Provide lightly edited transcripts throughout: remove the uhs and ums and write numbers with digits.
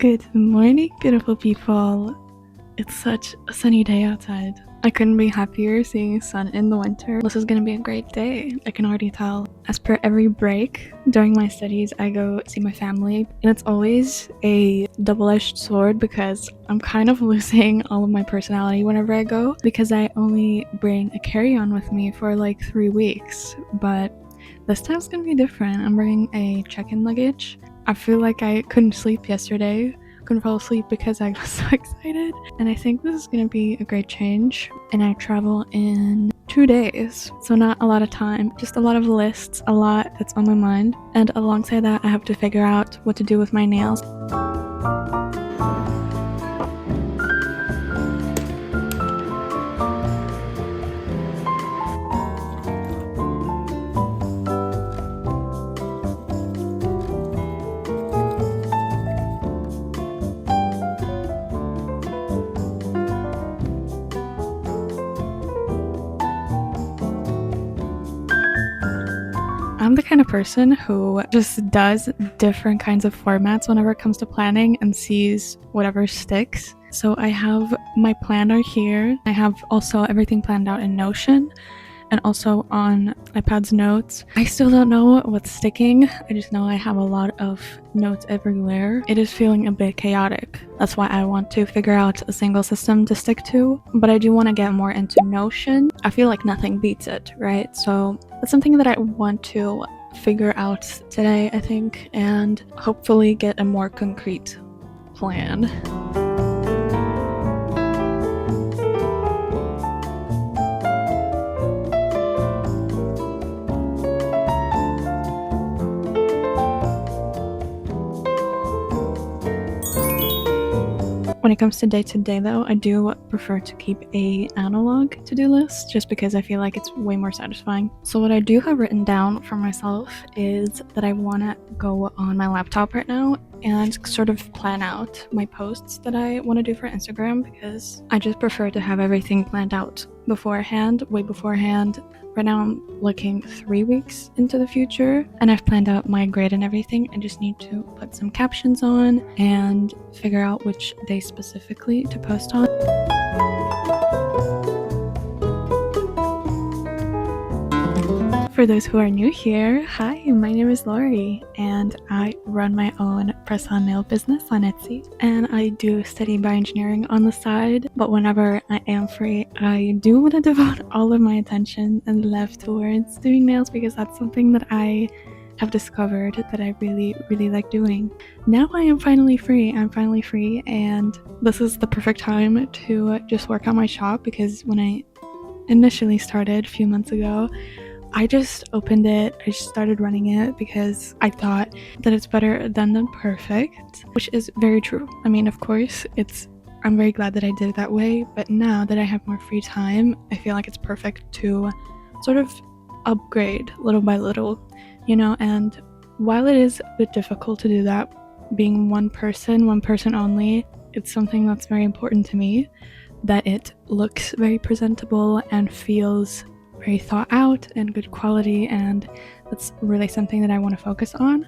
Good morning, beautiful people. It's such a sunny day outside. I couldn't be happier seeing sun in the winter. This is gonna be a great day. I can already tell. As per every break during my studies, I go see my family, and it's always a double-edged sword because I'm kind of losing all of my personality whenever I go because I only bring a carry-on with me for like 3 weeks. But this time's gonna be different. I'm bringing a check-in luggage. I feel like I couldn't sleep yesterday. Couldn't fall asleep because I got so excited, and I think this is gonna be a great change. And I travel in 2 days, so not a lot of time, just a lot of lists, a lot that's on my mind. And alongside that, I have to figure out what to do with my nails. I'm the kind of person who just does different kinds of formats whenever it comes to planning and sees whatever sticks. So I have my planner here. I have also everything planned out in Notion and also on iPad's notes. I still don't know what's sticking. I just know I have a lot of notes everywhere. It is feeling a bit chaotic. That's why I want to figure out a single system to stick to, but I do want to get more into Notion. I feel like nothing beats it, right? So that's something that I want to figure out today, I think, and hopefully get a more concrete plan. When it comes to day-to-day though, I do prefer to keep a analog to-do list just because I feel like it's way more satisfying. So what I do have written down for myself is that I want to go on my laptop right now and sort of plan out my posts that I want to do for Instagram because I just prefer to have everything planned out beforehand, way beforehand. Right now I'm looking 3 weeks into the future and I've planned out my grade and everything. I just need to put some captions on and figure out which day specifically to post on. For those who are new here, hi, my name is Lori and I run my own press-on nail business on Etsy, and I do study bioengineering on the side, but whenever I am free, I do want to devote all of my attention and love towards doing nails because that's something that I have discovered that I really like doing. Now I am finally free. I'm finally free, and this is the perfect time to just work on my shop because when I initially started a few months ago, I just opened it, I just started running it because I thought that it's better done than perfect, which is very true. I mean, of course, I'm very glad that I did it that way, but now that I have more free time, I feel like it's perfect to sort of upgrade little by little, you know, and while it is a bit difficult to do that, being one person only, it's something that's very important to me, that it looks very presentable and feels very thought out and good quality, and that's really something that I want to focus on.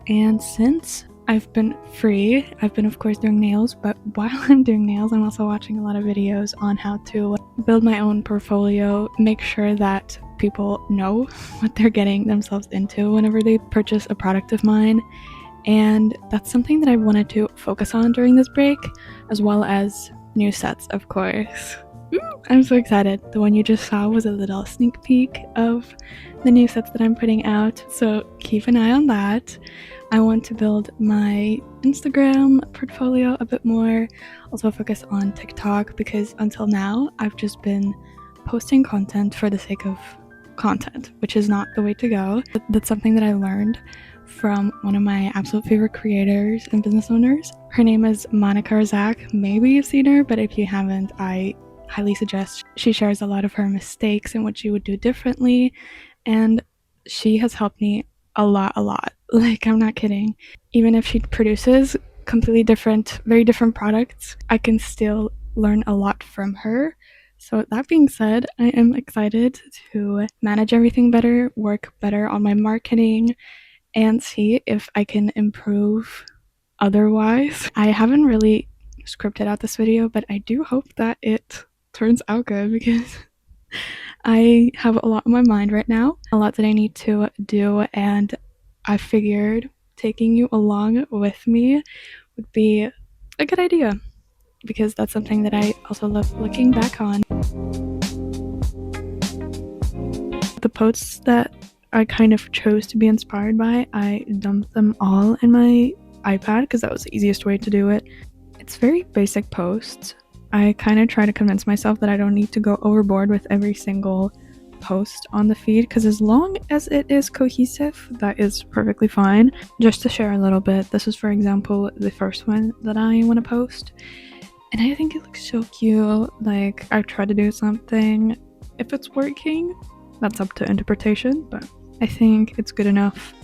And since I've been free, I've been of course doing nails, but while I'm doing nails, I'm also watching a lot of videos on how to build my own portfolio, make sure that people know what they're getting themselves into whenever they purchase a product of mine. And that's something that I wanted to focus on during this break, as well as new sets, of course. I'm so excited. The one you just saw was a little sneak peek of the new sets that I'm putting out, so keep an eye on that. I want to build my Instagram portfolio a bit more, also focus on TikTok because until now I've just been posting content for the sake of content, which is not the way to go. That's something that I learned from one of my absolute favorite creators and business owners. Her name is Monica Razak. Maybe you've seen her, but if you haven't, I highly suggest. She shares a lot of her mistakes and what she would do differently, and she has helped me a lot. Like, I'm not kidding. Even if she produces completely different, very different products, I can still learn a lot from her. So that being said, I am excited to manage everything better, work better on my marketing, and see if I can improve otherwise. I haven't really scripted out this video, but I do hope that it turns out good because I have a lot on my mind right now, a lot that I need to do, and I figured taking you along with me would be a good idea because that's something that I also love looking back on. The posts that I kind of chose to be inspired by, I dumped them all in my iPad because that was the easiest way to do it. It's very basic posts. I kind of try to convince myself that I don't need to go overboard with every single post on the feed because as long as it is cohesive, that is perfectly fine. Just to share a little bit, this is for example the first one that I want to post, and I think it looks so cute. Like, I try to do something. If it's working, that's up to interpretation, but I think it's good enough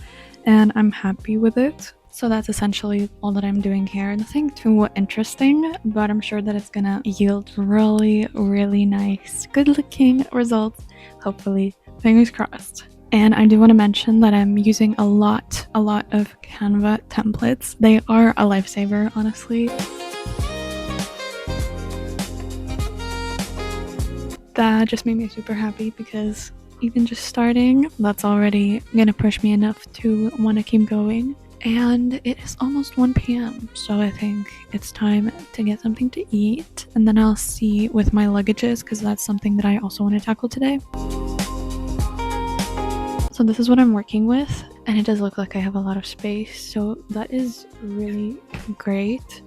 and I'm happy with it. So that's essentially all that I'm doing here. Nothing too interesting, but I'm sure that it's gonna yield really, really nice, good looking results, hopefully, fingers crossed. And I do want to mention that I'm using a lot of Canva templates. They are a lifesaver, honestly. That just made me super happy because even just starting, that's already gonna push me enough to want to keep going. And it is almost 1 p.m. so I think it's time to get something to eat, and then I'll see with my luggages because that's something that I also want to tackle today. So this is what I'm working with, and it does look like I have a lot of space, so that is really great.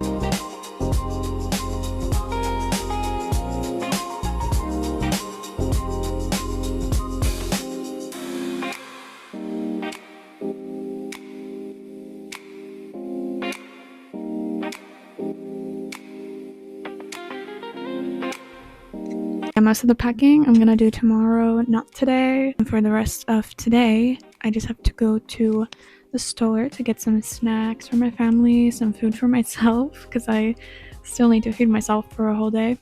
And most of the packing I'm gonna do tomorrow, not today. And for the rest of today, I just have to go to the store to get some snacks for my family, some food for myself, because I still need to feed myself for a whole day.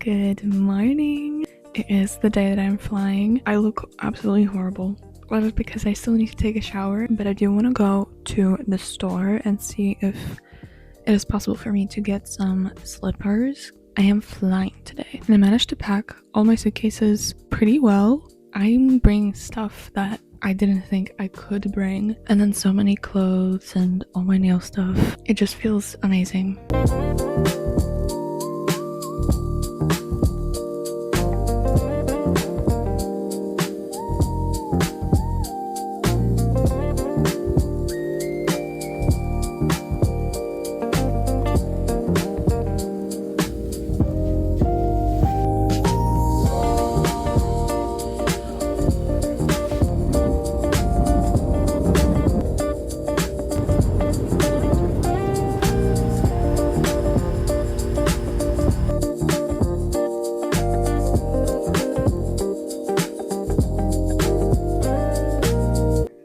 Good morning. It is the day that I'm flying. I look absolutely horrible. That is because I still need to take a shower, but I do want to go to the store and see if it is possible for me to get some slippers. I am flying today, and I managed to pack all my suitcases pretty well. I'm bringing stuff that I didn't think I could bring, and then so many clothes and all my nail stuff. It just feels amazing.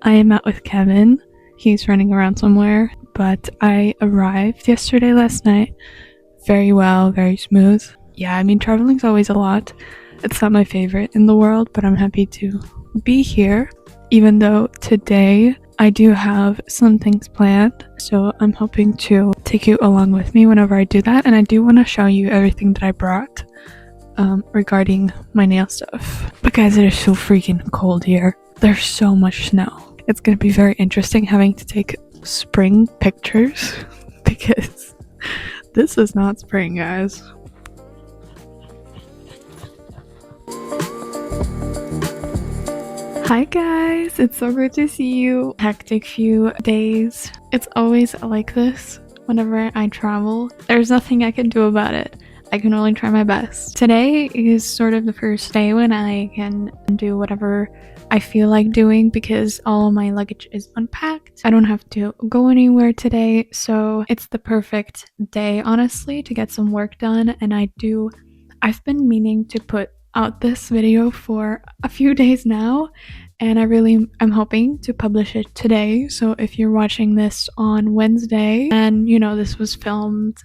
I met with Kevin. He's running around somewhere, but I arrived yesterday last night. Very well, very smooth. Yeah, I mean, traveling's always a lot. It's not my favorite in the world, but I'm happy to be here. Even though today I do have some things planned, so I'm hoping to take you along with me whenever I do that, and I do want to show you everything that I brought regarding my nail stuff. But guys, it is so freaking cold here. There's so much snow. It's gonna be very interesting having to take spring pictures because this is not spring, guys. Hi guys, it's so good to see you. Hectic few days. It's always like this whenever I travel. There's nothing I can do about it. I can only try my best. Today is sort of the first day when I can do whatever I feel like doing because all of my luggage is unpacked. I don't have to go anywhere today, so it's the perfect day, honestly, to get some work done. And I've been meaning to put out this video for a few days now, and I really am hoping to publish it today. So if you're watching this on Wednesday, and this was filmed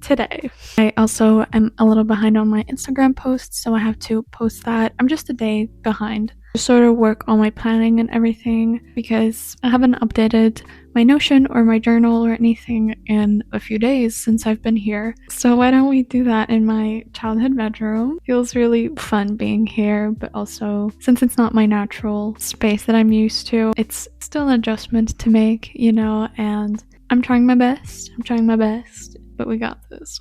today. I also am a little behind on my Instagram posts, so I have to post that. I'm just a day behind. Just sort of work on my planning and everything because I haven't updated my Notion or my journal or anything in a few days since I've been here. So why don't we do that in my childhood bedroom? Feels really fun being here, but also since it's not my natural space that I'm used to, it's still an adjustment to make, and I'm trying my best. But we got this.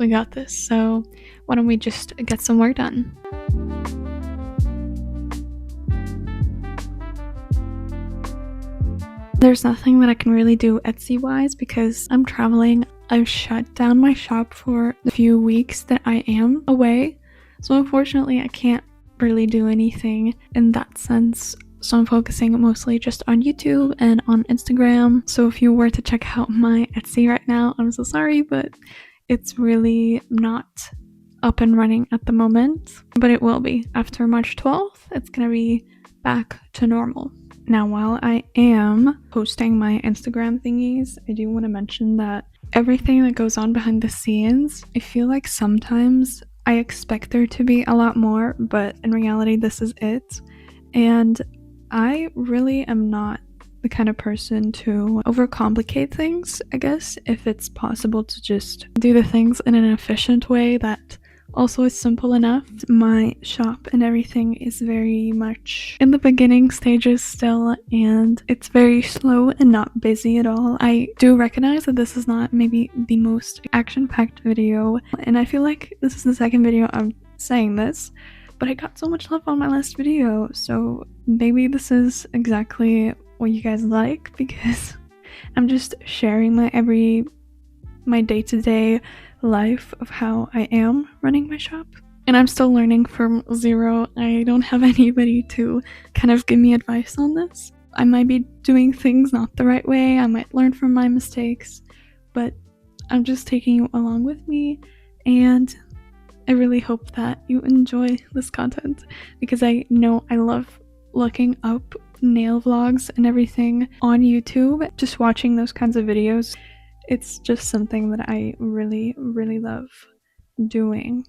So why don't we just get some work done? There's nothing that I can really do Etsy wise because I'm traveling. I've shut down my shop for the few weeks that I am away. So unfortunately I can't really do anything in that sense. So I'm focusing mostly just on YouTube and on Instagram. So if you were to check out my Etsy right now, I'm so sorry, but it's really not up and running at the moment. But it will be. After March 12th, it's gonna be back to normal. Now, while I am posting my Instagram thingies, I do want to mention that everything that goes on behind the scenes, I feel like sometimes I expect there to be a lot more, but in reality, this is it. And I really am not the kind of person to overcomplicate things, I guess, if it's possible to just do the things in an efficient way that also is simple enough. My shop and everything is very much in the beginning stages still, and it's very slow and not busy at all. I do recognize that this is not maybe the most action-packed video, and I feel like this is the second video I'm saying this, but I got so much love on my last video, so maybe this is exactly what you guys like, because I'm just sharing my day-to-day life of how I am running my shop, and I'm still learning from zero. I don't have anybody to kind of give me advice on this. I might be doing things not the right way, I might learn from my mistakes, but I'm just taking you along with me, and I really hope that you enjoy this content because I know I love looking up nail vlogs and everything on YouTube. Just watching those kinds of videos, it's just something that I really, really love doing.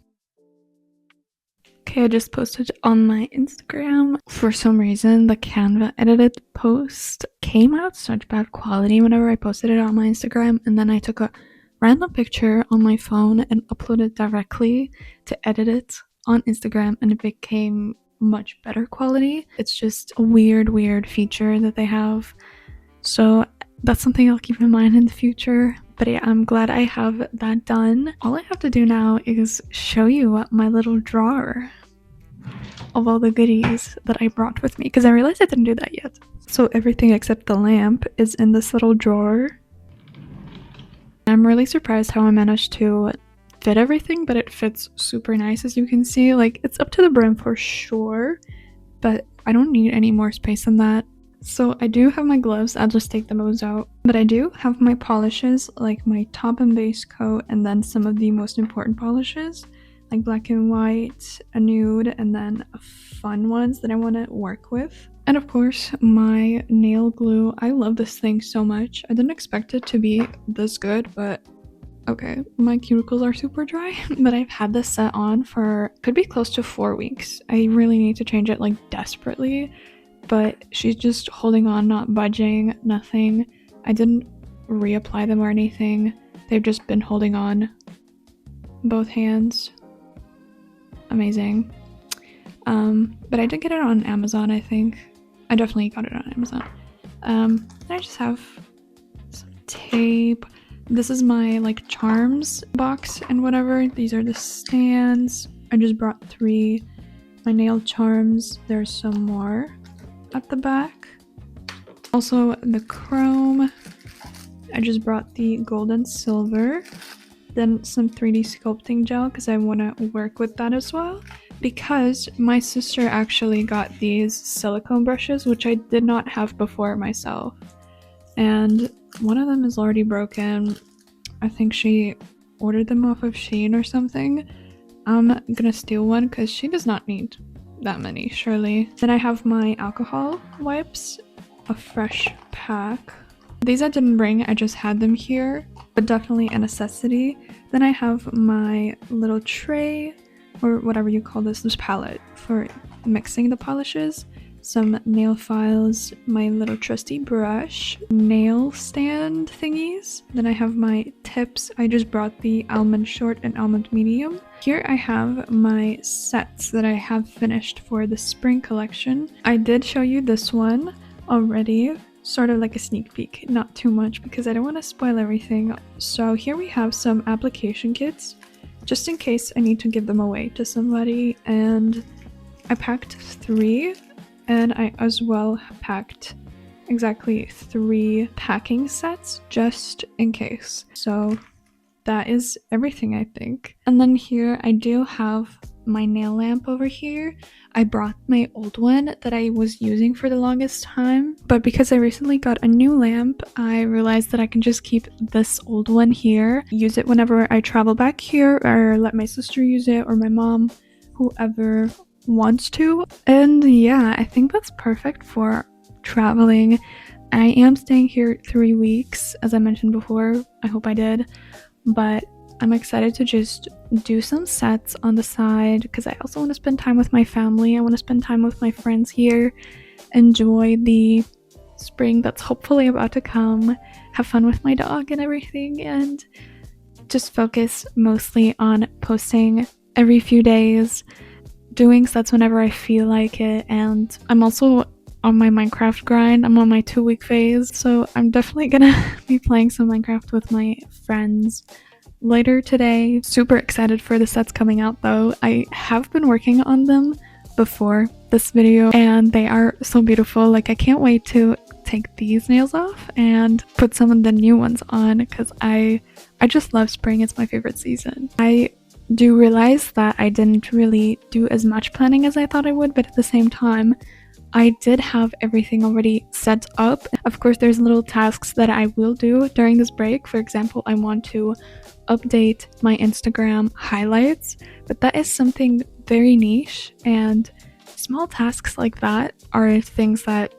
Okay, I just posted on my Instagram. For some reason, the Canva edited post came out such bad quality whenever I posted it on my Instagram, and then I took a random picture on my phone and uploaded directly to edit it on Instagram, and it became much better quality. It's just a weird feature that they have. So that's something I'll keep in mind in the future. But yeah, I'm glad I have that done. All I have to do now is show you my little drawer of all the goodies that I brought with me, because I realized I didn't do that yet. So everything except the lamp is in this little drawer. I'm really surprised how I managed to fit everything, but it fits super nice, as you can see. Like, it's up to the brim for sure, but I don't need any more space than that. So I do have my gloves, I'll just take those out. But I do have my polishes, like my top and base coat, and then some of the most important polishes, like black and white, a nude, and then fun ones that I want to work with. And of course, my nail glue. I love this thing so much. I didn't expect it to be this good, but okay, my cuticles are super dry, but I've had this set on for, could be close to 4 weeks. I really need to change it, like, desperately. but she's just holding on, not budging, nothing. I didn't reapply them or anything. They've just been holding on. Both hands. Amazing. But I did get it on Amazon, I think. I definitely got it on Amazon. I just have some tape. This is my like charms box and whatever. These are the stands. I just brought 3. My nail charms. There's some more at the back. Also the chrome. I just brought the gold and silver. Then some 3D sculpting gel because I want to work with that as well. Because my sister actually got these silicone brushes, which I did not have before myself. And one of them is already broken. I think she ordered them off of Shein or something. I'm gonna steal one because she does not need that many, surely. Then I have my alcohol wipes, a fresh pack. These I didn't bring, I just had them here, but definitely a necessity. Then I have my little tray, or whatever you call this palette for mixing the polishes, some nail files, my little trusty brush, nail stand thingies. Then I have my tips. I just brought the almond short and almond medium. Here I have my sets that I have finished for the spring collection. I did show you this one already, sort of like a sneak peek, not too much because I don't want to spoil everything. So here we have some application kits, just in case I need to give them away to somebody, and I packed 3, and I as well packed exactly 3 packing sets just in case. So that is everything, I think. And then here I do have my nail lamp over here. I brought my old one that I was using for the longest time, but because I recently got a new lamp, I realized that I can just keep this old one here, use it whenever I travel back here, or let my sister use it, or my mom, whoever wants to. And yeah, I think that's perfect for traveling. I am staying here 3 weeks, as I mentioned before. I hope I did, but I'm excited to just do some sets on the side because I also want to spend time with my family. I want to spend time with my friends here, enjoy the spring that's hopefully about to come, have fun with my dog and everything, and just focus mostly on posting every few days, doing sets whenever I feel like it. And I'm also on my Minecraft grind. I'm on my 2-week phase, so I'm definitely gonna be playing some Minecraft with my friends later today. Super excited for the sets coming out though. I have been working on them before this video and they are so beautiful. Like, I can't wait to take these nails off and put some of the new ones on because I just love spring. It's my favorite season. I do realize that I didn't really do as much planning as I thought I would, but at the same time I did have everything already set up. Of course, there's little tasks that I will do during this break. For example, I want to update my Instagram highlights, but that is something very niche, and small tasks like that are things that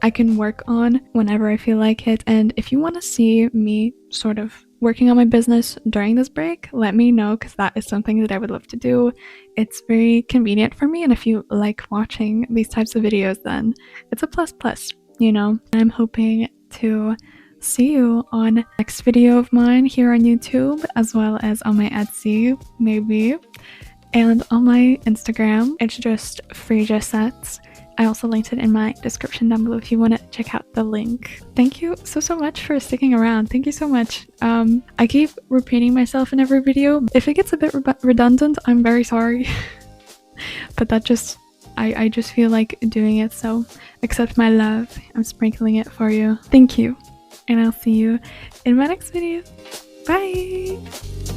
I can work on whenever I feel like it. And if you want to see me sort of working on my business during this break, let me know because that is something that I would love to do. It's very convenient for me, and if you like watching these types of videos, then it's a plus, you know. I'm hoping to see you on next video of mine here on YouTube, as well as on my Etsy, maybe, and on my Instagram. It's just Freesia Sets. I also linked it in my description down below if you want to check out the link. Thank you so much for sticking around. Thank you so much. I keep repeating myself in every video. If it gets a bit redundant, I'm very sorry. But that just, I just feel like doing it, so accept my love. I'm sprinkling it for you. Thank you. And I'll see you in my next video. Bye!